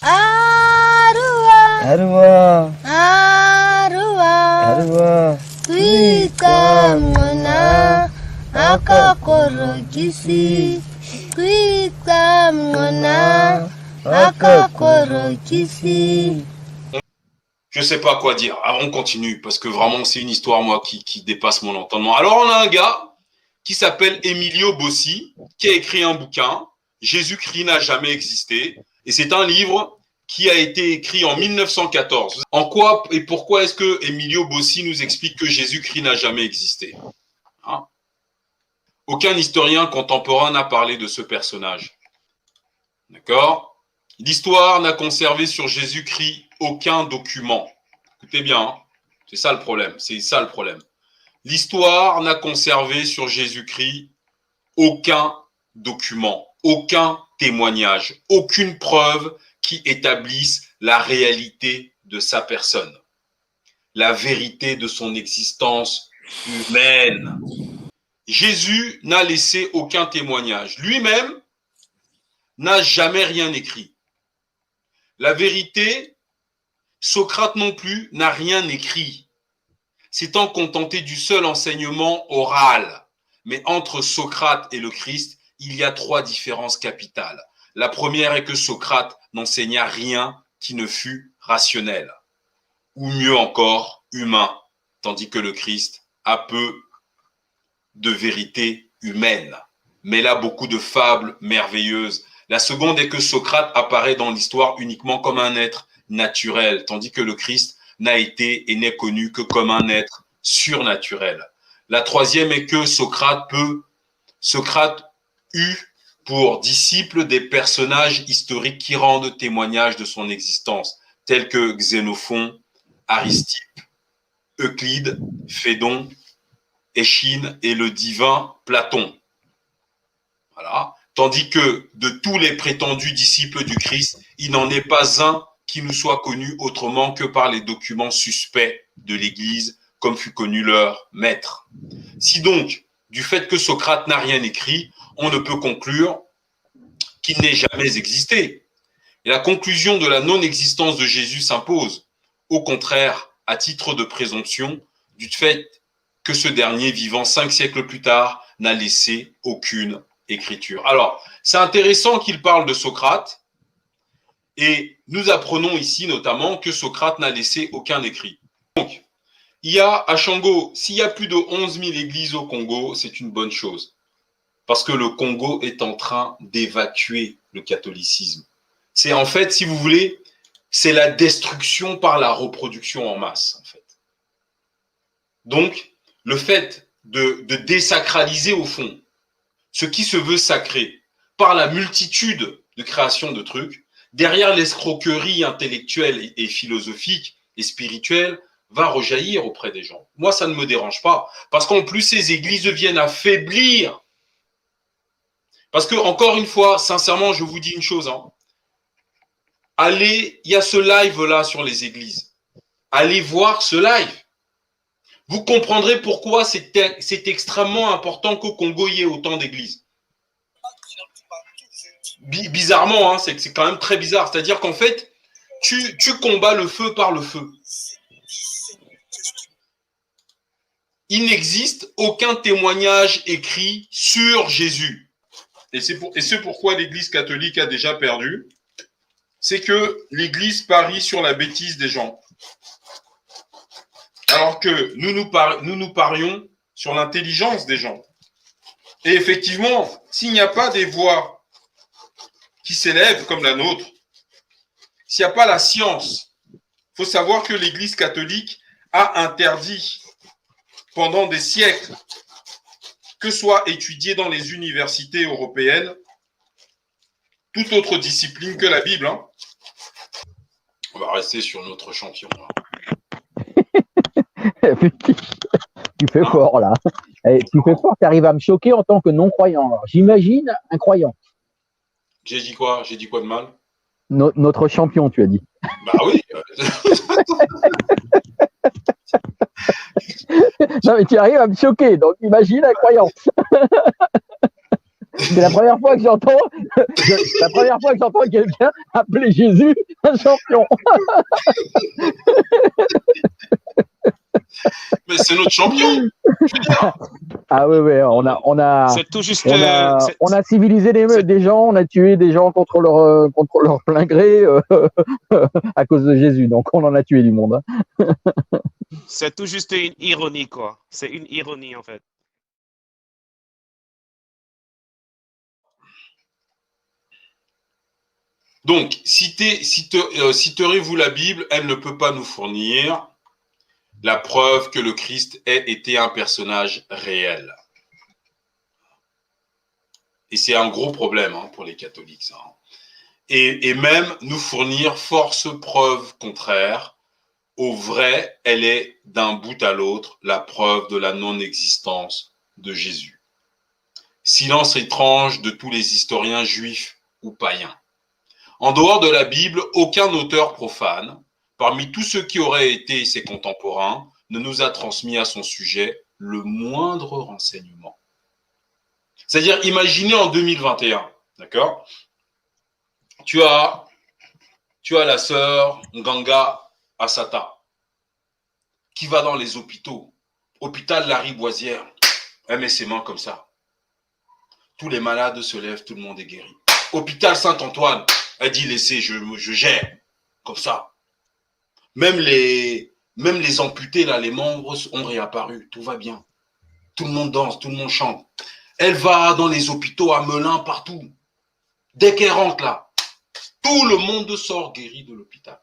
Arua Kuikamona Akakorokisi Kuikamona Akakorokisi. Je sais pas quoi dire. Alors on continue parce que vraiment c'est une histoire moi qui dépasse mon entendement. Alors on a un gars qui s'appelle Emilio Bossi qui a écrit un bouquin, Jésus-Christ n'a jamais existé, et c'est un livre qui a été écrit en 1914. En quoi et pourquoi est-ce que Emilio Bossi nous explique que Jésus-Christ n'a jamais existé, hein? Aucun historien contemporain n'a parlé de ce personnage. D'accord? L'histoire n'a conservé sur Jésus-Christ aucun document. Écoutez bien, hein, c'est ça le problème. C'est ça le problème. L'histoire n'a conservé sur Jésus-Christ aucun document, aucun témoignage, aucune preuve qui établisse la réalité de sa personne, la vérité de son existence humaine. Jésus n'a laissé aucun témoignage. Lui-même n'a jamais rien écrit. La vérité, Socrate non plus n'a rien écrit, s'étant contenté du seul enseignement oral. Mais entre Socrate et le Christ, il y a 3 différences capitales. La première est que Socrate n'enseigna rien qui ne fût rationnel, ou mieux encore, humain, tandis que le Christ a peu de vérité humaine, mais là beaucoup de fables merveilleuses. La seconde est que Socrate apparaît dans l'histoire uniquement comme un être naturel, tandis que le Christ n'a été et n'est connu que comme un être surnaturel. La troisième est que Socrate eut pour disciples des personnages historiques qui rendent témoignage de son existence, tels que Xénophon, Aristippe, Euclide, Phédon, Échine et le divin Platon. Voilà. Tandis que de tous les prétendus disciples du Christ, il n'en est pas un qui nous soit connu autrement que par les documents suspects de l'Église, comme fut connu leur maître. Si donc, du fait que Socrate n'a rien écrit, on ne peut conclure qu'il n'ait jamais existé. Et la conclusion de la non-existence de Jésus s'impose, au contraire, à titre de présomption, du fait que ce dernier, vivant 5 siècles plus tard, n'a laissé aucune écriture. Alors, c'est intéressant qu'il parle de Socrate, et nous apprenons ici notamment que Socrate n'a laissé aucun écrit. Donc, il y a à Shango, s'il y a plus de 11 000 églises au Congo, c'est une bonne chose, parce que le Congo est en train d'évacuer le catholicisme. C'est en fait, si vous voulez, c'est la destruction par la reproduction en masse, en fait. Donc, le fait de désacraliser au fond ce qui se veut sacré par la multitude de créations de trucs, derrière l'escroquerie intellectuelle et philosophique et spirituelle, va rejaillir auprès des gens. Moi, ça ne me dérange pas, parce qu'en plus, ces églises viennent affaiblir. Parce que, encore une fois, sincèrement, je vous dis une chose, hein. Allez, il y a ce live-là sur les églises. Allez voir ce live. Vous comprendrez pourquoi c'est extrêmement important qu'au Congo, il y ait autant d'églises. Bizarrement, hein, c'est quand même très bizarre. C'est-à-dire qu'en fait, tu combats le feu par le feu. Il n'existe aucun témoignage écrit sur Jésus. Et c'est pourquoi l'Église catholique a déjà perdu. C'est que l'Église parie sur la bêtise des gens. Alors que nous parions sur l'intelligence des gens. Et effectivement, s'il n'y a pas des voix qui s'élèvent comme la nôtre, s'il n'y a pas la science, il faut savoir que l'Église catholique a interdit pendant des siècles que soit étudiée dans les universités européennes toute autre discipline que la Bible. Hein. On va rester sur notre champion. Hein. Tu fais fort là. Tu fais fort, tu arrives à me choquer en tant que non-croyant. Alors, j'imagine un croyant. J'ai dit quoi? J'ai dit quoi de mal? Notre champion, tu as dit. Bah oui. Non, mais tu arrives à me choquer, donc imagine un croyant. C'est la première fois que j'entends, la première fois que j'entends quelqu'un appeler Jésus un champion. Mais c'est notre champion. Je veux dire. Ah oui, C'est tout juste. on a civilisé des gens, on a tué des gens contre leur plein gré à cause de Jésus. Donc on en a tué du monde. Hein. C'est tout juste une ironie, quoi. C'est une ironie, en fait. Donc, citerez-vous la Bible, elle ne peut pas nous fournir la preuve que le Christ ait été un personnage réel. Et c'est un gros problème pour les catholiques, ça. Et même nous fournir force preuve contraire. Au vrai, elle est d'un bout à l'autre la preuve de la non-existence de Jésus. Silence étrange de tous les historiens juifs ou païens. En dehors de la Bible, aucun auteur profane, parmi tous ceux qui auraient été ses contemporains, ne nous a transmis à son sujet le moindre renseignement. C'est-à-dire, imaginez en 2021, d'accord ? Tu as la sœur Nganga Asata qui va dans les hôpitaux. Hôpital Lariboisière, elle met ses mains comme ça. Tous les malades se lèvent, tout le monde est guéri. Hôpital Saint-Antoine, elle dit laissez, je gère, comme ça. Même les amputés, là, les membres ont réapparu, tout va bien. Tout le monde danse, tout le monde chante. Elle va dans les hôpitaux à Melun, partout. Dès qu'elle rentre là, tout le monde sort guéri de l'hôpital.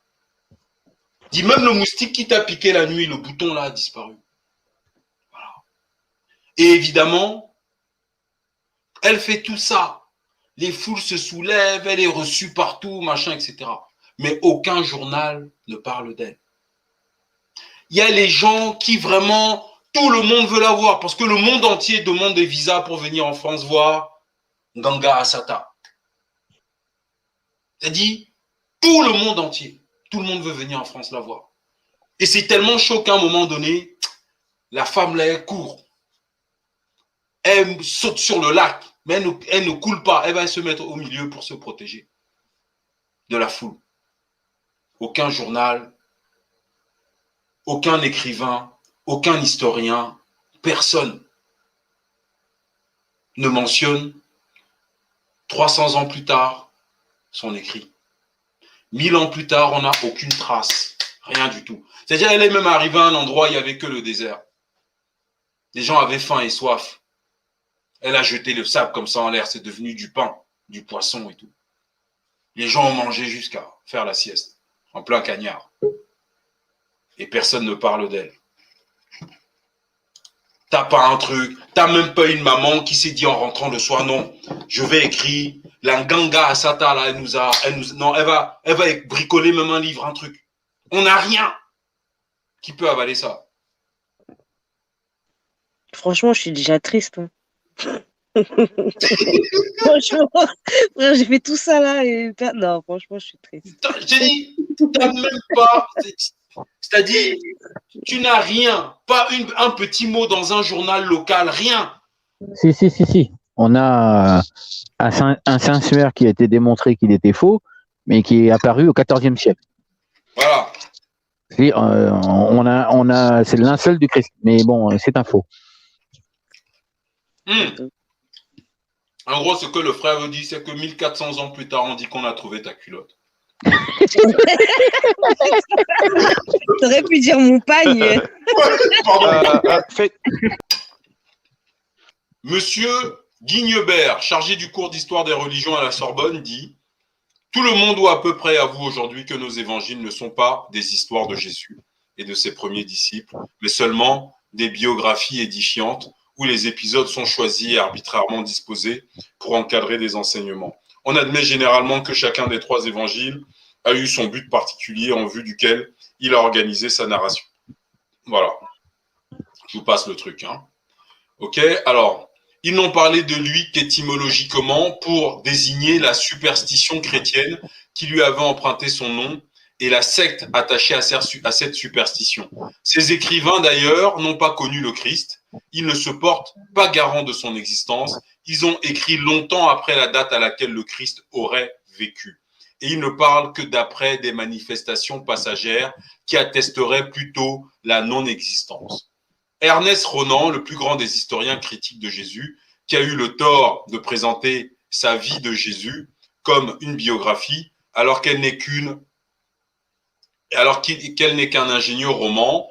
Dit même le moustique qui t'a piqué la nuit, le bouton là a disparu. Voilà. Et évidemment, elle fait tout ça. Les foules se soulèvent, elle est reçue partout, machin, etc. Mais aucun journal ne parle d'elle. Il y a les gens qui vraiment, tout le monde veut la voir parce que le monde entier demande des visas pour venir en France voir Nganga Asata. C'est-à-dire, tout le monde entier, tout le monde veut venir en France la voir. Et c'est tellement chaud qu'à un moment donné, la femme là, elle court. Elle saute sur le lac, mais elle ne coule pas. Elle va se mettre au milieu pour se protéger de la foule. Aucun journal, aucun écrivain, aucun historien, personne ne mentionne 300 ans plus tard son écrit. 1000 ans plus tard, on n'a aucune trace, rien du tout. C'est-à-dire, elle est même arrivée à un endroit où il n'y avait que le désert. Les gens avaient faim et soif. Elle a jeté le sable comme ça en l'air, c'est devenu du pain, du poisson et tout. Les gens ont mangé jusqu'à faire la sieste, en plein cagnard. Et personne ne parle d'elle. T'as pas un truc, t'as même pas une maman qui s'est dit en rentrant le soir, non, je vais écrire, la Nganga Asata, là, elle va bricoler même un livre, un truc. On n'a rien qui peut avaler ça. Franchement, je suis déjà triste. Hein. Franchement, frère, j'ai fait tout ça là et non, franchement, je suis triste. J'ai dit, t'as même pas, c'est-à-dire, tu n'as rien, pas un petit mot dans un journal local, rien. Si. On a un Saint-Suaire qui a été démontré qu'il était faux, mais qui est apparu au XIVe siècle. Voilà. C'est le linceul du Christ, mais bon, c'est un faux. En gros, ce que le frère dit, c'est que 1400 ans plus tard, on dit qu'on a trouvé ta culotte. T'aurais pu dire mon pagne. Monsieur Guignebert, chargé du cours d'histoire des religions à la Sorbonne, dit « Tout le monde doit à peu près avouer aujourd'hui que nos évangiles ne sont pas des histoires de Jésus et de ses premiers disciples, mais seulement des biographies édifiantes où les épisodes sont choisis et arbitrairement disposés pour encadrer des enseignements. On admet généralement que chacun des 3 évangiles a eu son but particulier en vue duquel il a organisé sa narration. » Voilà. Je vous passe le truc. OK, alors, ils n'ont parlé de lui qu'étymologiquement pour désigner la superstition chrétienne qui lui avait emprunté son nom et la secte attachée à cette superstition. Ces écrivains, d'ailleurs, n'ont pas connu le Christ. Ils ne se portent pas garant de son existence. Ils ont écrit longtemps après la date à laquelle le Christ aurait vécu. Et ils ne parlent que d'après des manifestations passagères qui attesteraient plutôt la non-existence. Ernest Renan, le plus grand des historiens critiques de Jésus, qui a eu le tort de présenter sa vie de Jésus comme une biographie, alors qu'elle n'est qu'un ingénieux roman,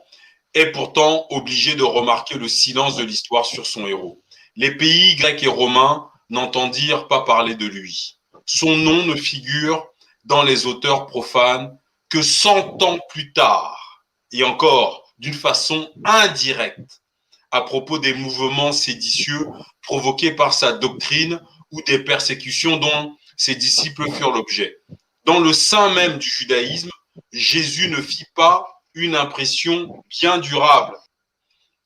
est pourtant obligé de remarquer le silence de l'histoire sur son héros. Les pays grecs et romains n'entendirent pas parler de lui. Son nom ne figure dans les auteurs profanes que 100 ans plus tard, et encore d'une façon indirecte, à propos des mouvements séditieux provoqués par sa doctrine ou des persécutions dont ses disciples furent l'objet. Dans le sein même du judaïsme, Jésus ne fit pas une impression bien durable.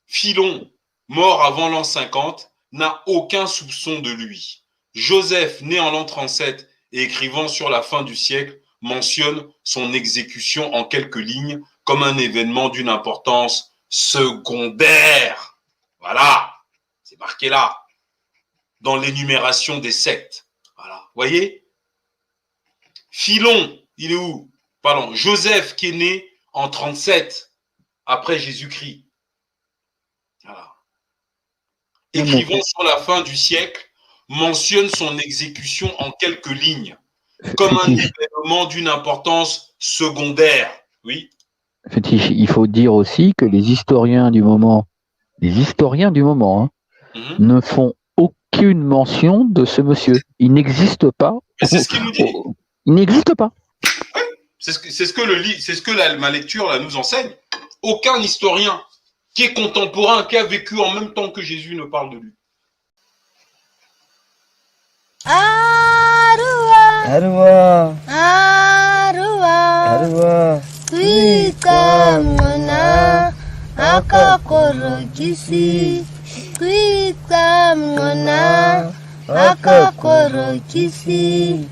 Philon, mort avant l'an 50, n'a aucun soupçon de lui. Joseph, né en l'an 37 et écrivant sur la fin du siècle, mentionne son exécution en quelques lignes comme un événement d'une importance secondaire. Voilà, c'est marqué là, dans l'énumération des sectes. Voilà, voyez? Philon, il est où? Pardon, Joseph qui est né en 37 après Jésus-Christ. Voilà. Écrivant sur la fin du siècle, mentionne son exécution en quelques lignes, comme un événement d'une importance secondaire. Oui. Fétiche, il faut dire aussi que les historiens du moment, ne font aucune mention de ce monsieur. Il n'existe pas. Mais c'est ce qu'il nous dit. Il n'existe pas. C'est ce que ma lecture là, nous enseigne. Aucun historien qui est contemporain, qui a vécu en même temps que Jésus ne parle de lui. Arwa. Kuikamona akakorokisi. Kuikamona akakorokisi.